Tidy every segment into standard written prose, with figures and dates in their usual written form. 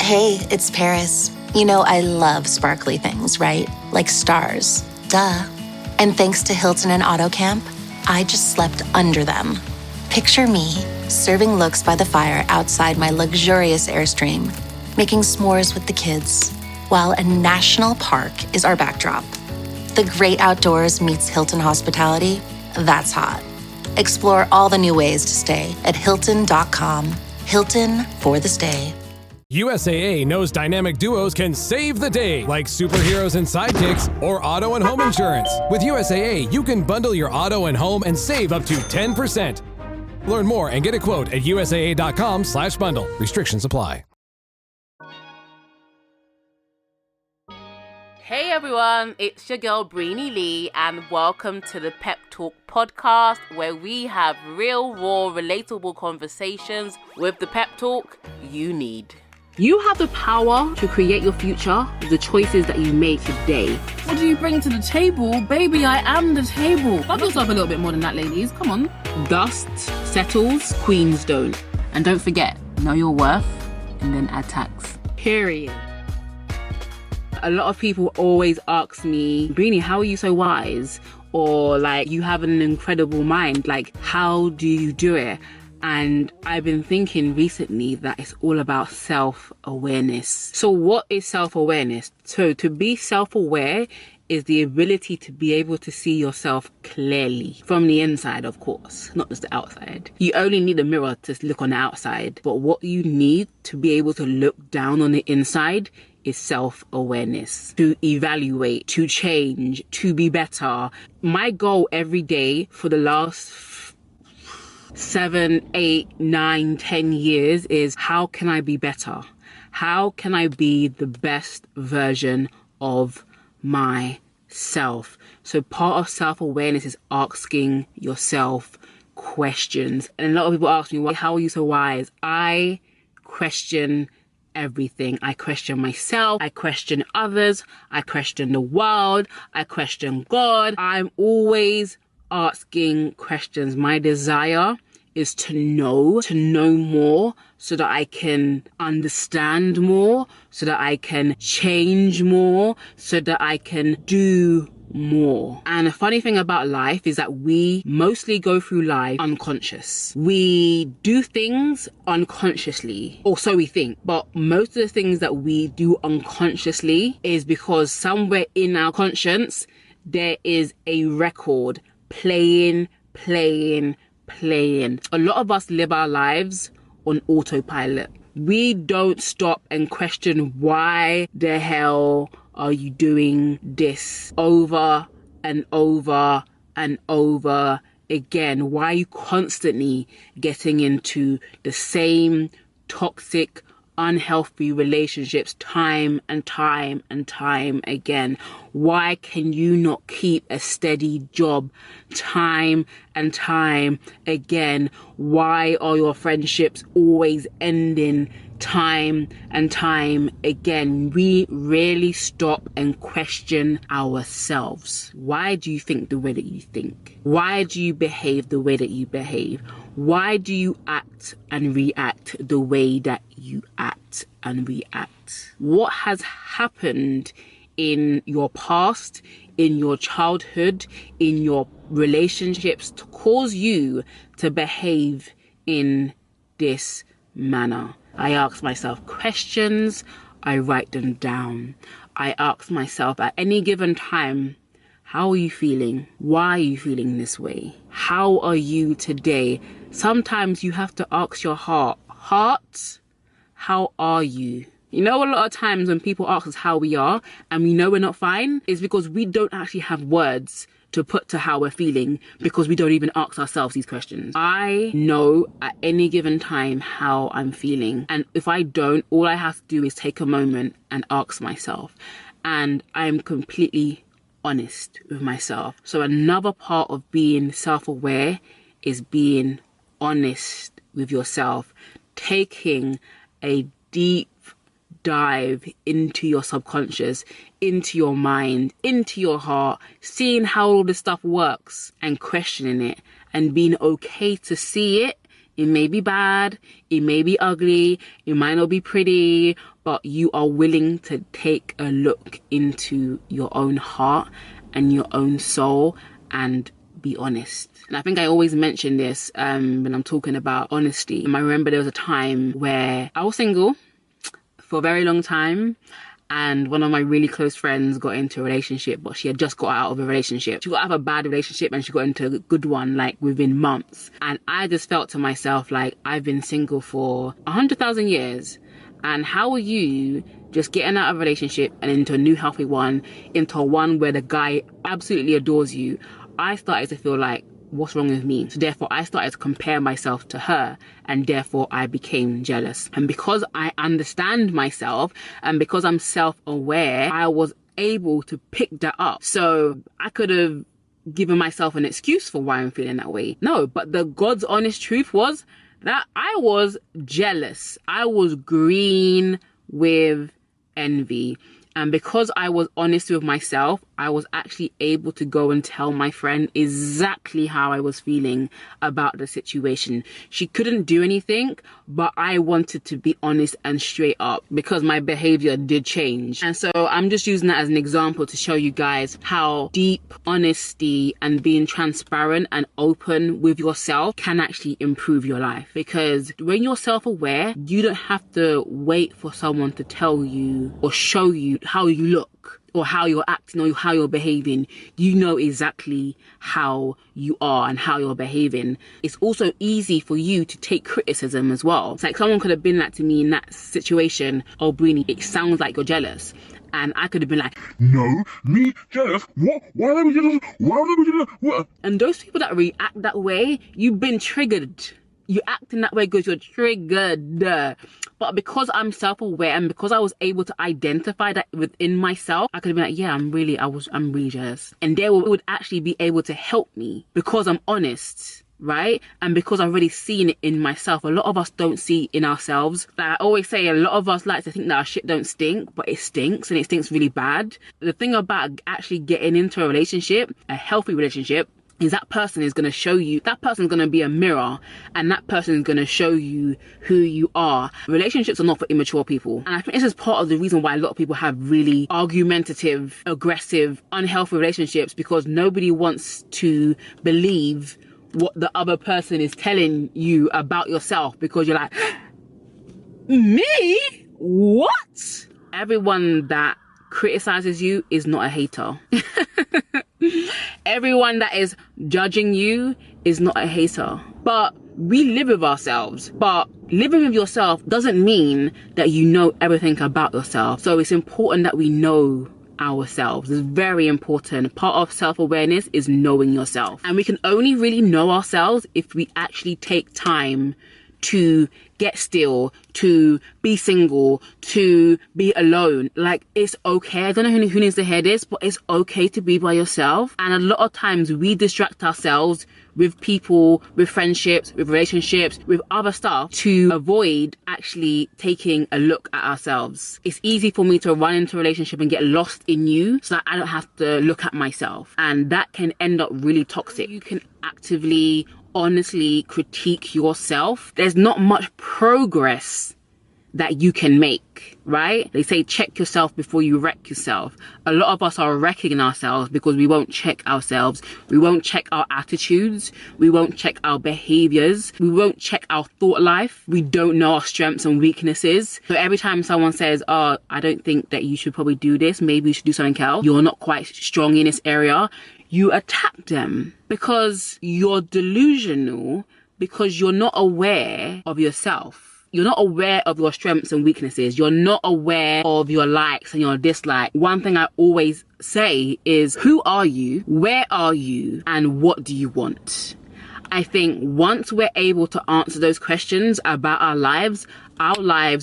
Hey, it's Paris. You know, I love sparkly things, right? Like stars. Duh. And thanks to Hilton and AutoCamp, I just slept under them. Picture me, serving looks by the fire outside my luxurious Airstream, making s'mores with the kids, while a national park is our backdrop. The great outdoors meets Hilton hospitality. That's hot. Explore all the new ways to stay at Hilton.com. Hilton for the stay. USAA knows dynamic duos can save the day, like superheroes and sidekicks or auto and home insurance. With USAA, you can bundle your auto and home and save up to 10%. Learn more and get a quote at usaa.com/bundle. Restrictions apply. Hey everyone, it's your girl Breeny Lee, and welcome to the Pep Talk podcast, where we have real, raw, relatable conversations with the pep talk you need. You have the power to create your future with the choices that you make today. What do you bring to the table? Baby, I am the table. Love yourself a little bit more than that, ladies. Come on. Dust settles, queens don't. And don't forget, know your worth and then add tax. Period. A lot of people always ask me, Breeny, how are you so wise? Or like, you have an incredible mind. Like, how do you do it? And I've been thinking recently that it's all about self-awareness. So what is self-awareness? So to be self-aware is the ability to be able to see yourself clearly from the inside, of course, not just the outside. You only need a mirror to look on the outside, but what you need to be able to look down on the inside is self-awareness, to evaluate, to change, to be better. My goal every day for the last 7, 8, 9, 10 years is, how can I be better? How can I be the best version of myself? So part of self-awareness is asking yourself questions. And a lot of people ask me, how are you so wise? I question everything. I question myself. I question others. I question the world. I question God. I'm always asking questions. My desire is to know more so that I can understand more, so that I can change more, so that I can do more. And the funny thing about life is that we mostly go through life unconscious. We do things unconsciously, or so we think, but most of the things that we do unconsciously is because somewhere in our conscience there is a record playing. A lot of us live our lives on autopilot. We don't stop and question, why the hell are you doing this over and over and over again? Why are you constantly getting into the same toxic, unhealthy relationships time and time again? Why can you not keep a steady job time and time again? Why are your friendships always ending time and time again? We rarely stop and question ourselves. Why do you think the way that you think? Why do you behave the way that you behave? Why do you act and react the way that you act and react? What has happened in your past, in your childhood, in your relationships to cause you to behave in this manner? I ask myself questions, I write them down. I ask myself at any given time, how are you feeling? Why are you feeling this way? How are you today? Sometimes you have to ask your heart, how are you? You know, a lot of times when people ask us how we are and we know we're not fine, is because we don't actually have words to put to how we're feeling, because we don't even ask ourselves these questions. I know at any given time how I'm feeling, and if I don't, all I have to do is take a moment and ask myself, and I'm completely honest with myself. So another part of being self-aware is being honest with yourself, taking a deep dive into your subconscious, into your mind, into your heart, seeing how all this stuff works and questioning it, and being okay to see it It may be bad, it may be ugly, it might not be pretty, but you are willing to take a look into your own heart and your own soul and be honest. And I think I always mention this when I'm talking about honesty. I remember there was a time where I was single for a very long time, and one of my really close friends got into a relationship, but she had just got out of a relationship. She got out of a bad relationship and she got into a good one like within months. And I just felt to myself like, I've been single for 100,000 years. And how are you just getting out of a relationship and into a new healthy one, into one where the guy absolutely adores you? I started to feel like, what's wrong with me? So therefore I started to compare myself to her, and therefore I became jealous. And because I understand myself and because I'm self-aware, I was able to pick that up. So I could have given myself an excuse for why I'm feeling that way. No, but the God's honest truth was that I was jealous. I was green with envy. And because I was honest with myself, I was actually able to go and tell my friend exactly how I was feeling about the situation. She couldn't do anything, but I wanted to be honest and straight up because my behavior did change. And so I'm just using that as an example to show you guys how deep honesty and being transparent and open with yourself can actually improve your life. Because when you're self-aware, you don't have to wait for someone to tell you or show you how you look or how you're acting or how you're behaving. You know exactly how you are and how you're behaving. It's also easy for you to take criticism as well. It's like someone could have been like to me in that situation, oh Breeny, it sounds like you're jealous. And I could have been like, no, me jealous? What? Why are we jealous? Why are we jealous? What? And those people that react that way, you've been triggered. You're acting that way because you're triggered. But because I'm self-aware and because I was able to identify that within myself, I could have been like, yeah, I'm really jealous. And they would actually be able to help me because I'm honest, right? And because I've already seen it in myself. A lot of us don't see in ourselves. Like I always say, a lot of us like to think that our shit don't stink, but it stinks, and it stinks really bad. The thing about actually getting into a relationship, a healthy relationship, is that person is going to show you, that person is going to be a mirror, and that person is going to show you who you are. Relationships are not for immature people. And I think this is part of the reason why a lot of people have really argumentative, aggressive, unhealthy relationships, because nobody wants to believe what the other person is telling you about yourself, because you're like, me? What? Everyone that criticizes you is not a hater. Everyone that is judging you is not a hater. But we live with ourselves. But living with yourself doesn't mean that you know everything about yourself. So it's important that we know ourselves. It's very important. Part of self-awareness is knowing yourself. And we can only really know ourselves if we actually take time to get still, to be single, to be alone. Like, it's okay. I don't know who needs to hear this, but it's okay to be by yourself. And a lot of times we distract ourselves with people, with friendships, with relationships, with other stuff to avoid actually taking a look at ourselves. It's easy for me to run into a relationship and get lost in you so that I don't have to look at myself. And that can end up really toxic. You can actively, honestly critique yourself. There's not much progress that you can make, right? They say check yourself before you wreck yourself. A lot of us are wrecking ourselves because we won't check ourselves. We won't check our attitudes. We won't check our behaviors. We won't check our thought life. We don't know our strengths and weaknesses. So every time someone says, oh, I don't think that you should probably do this, maybe you should do something else, you're not quite strong in this area, you attack them because you're delusional, because you're not aware of yourself. You're not aware of your strengths and weaknesses. You're not aware of your likes and your dislikes. One thing I always say is, who are you? Where are you? And what do you want? I think once we're able to answer those questions about our lives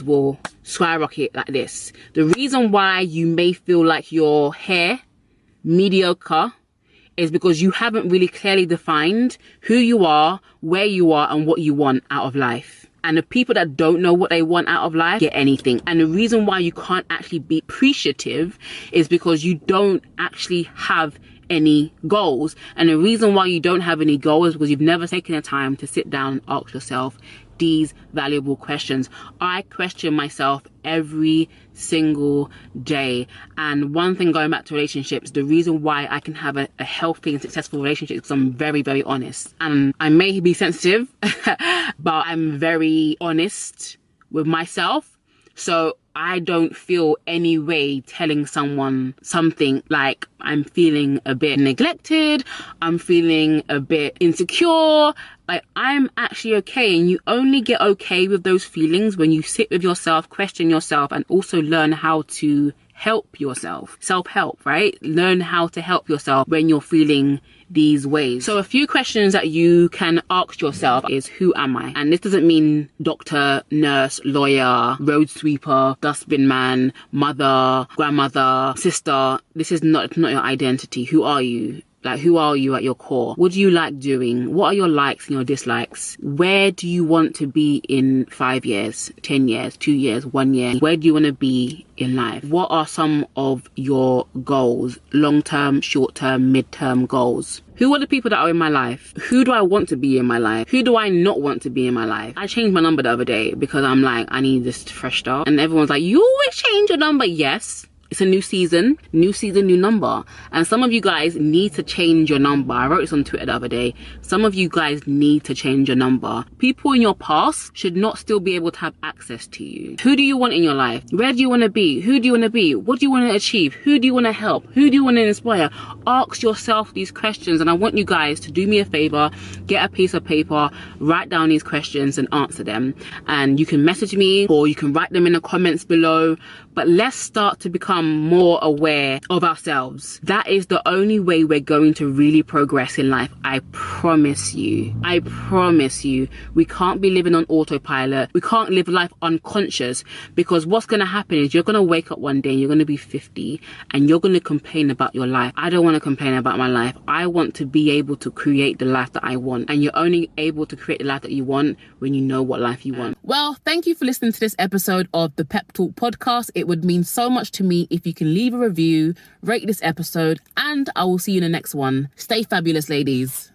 will skyrocket like this. The reason why you may feel like you're here, mediocre, is because you haven't really clearly defined who you are, where you are, and what you want out of life. And the people that don't know what they want out of life get anything. And the reason why you can't actually be appreciative is because you don't actually have any goals. And the reason why you don't have any goals is because you've never taken the time to sit down and ask yourself these valuable questions. I question myself every single day. And one thing, going back to relationships, the reason why I can have a healthy and successful relationship is because I'm very, very honest. And I may be sensitive, but I'm very honest with myself. So I don't feel any way telling someone something like I'm feeling a bit neglected, I'm feeling a bit insecure. Like, I'm actually okay. And you only get okay with those feelings when you sit with yourself, question yourself, and also learn how to help yourself. Self-help, right? Learn how to help yourself when you're feeling these ways. So a few questions that you can ask yourself is, who am I? And this doesn't mean doctor, nurse, lawyer, road sweeper, dustbin man, mother, grandmother, sister. This is not your identity. Who are you? Like, who are you at your core? What do you like doing? What are your likes and your dislikes? Where do you want to be in 5 years, 10 years, 2 years, 1 year? Where do you want to be in life? What are some of your goals? Long-term, short-term, mid-term goals? Who are the people that are in my life? Who do I want to be in my life? Who do I not want to be in my life? I changed my number the other day because I'm like, I need this fresh start. And everyone's like, you always change your number. Yes. It's a new season, new number. And some of you guys need to change your number. I wrote this on Twitter the other day. Some of you guys need to change your number. People in your past should not still be able to have access to you. Who do you want in your life? Where do you want to be? Who do you want to be? What do you want to achieve? Who do you want to help? Who do you want to inspire? Ask yourself these questions. And I want you guys to do me a favor, get a piece of paper, write down these questions and answer them. And you can message me or you can write them in the comments below. But let's start to become more aware of ourselves. That is the only way we're going to really progress in life. I promise you. I promise you. We can't be living on autopilot. We can't live life unconscious, because what's going to happen is you're going to wake up one day and you're going to be 50 and you're going to complain about your life. I don't want to complain about my life. I want to be able to create the life that I want. And you're only able to create the life that you want when you know what life you want. Well, thank you for listening to this episode of the Pep Talk podcast. It would mean so much to me if you can leave a review, rate this episode, and I will see you in the next one. Stay fabulous, ladies.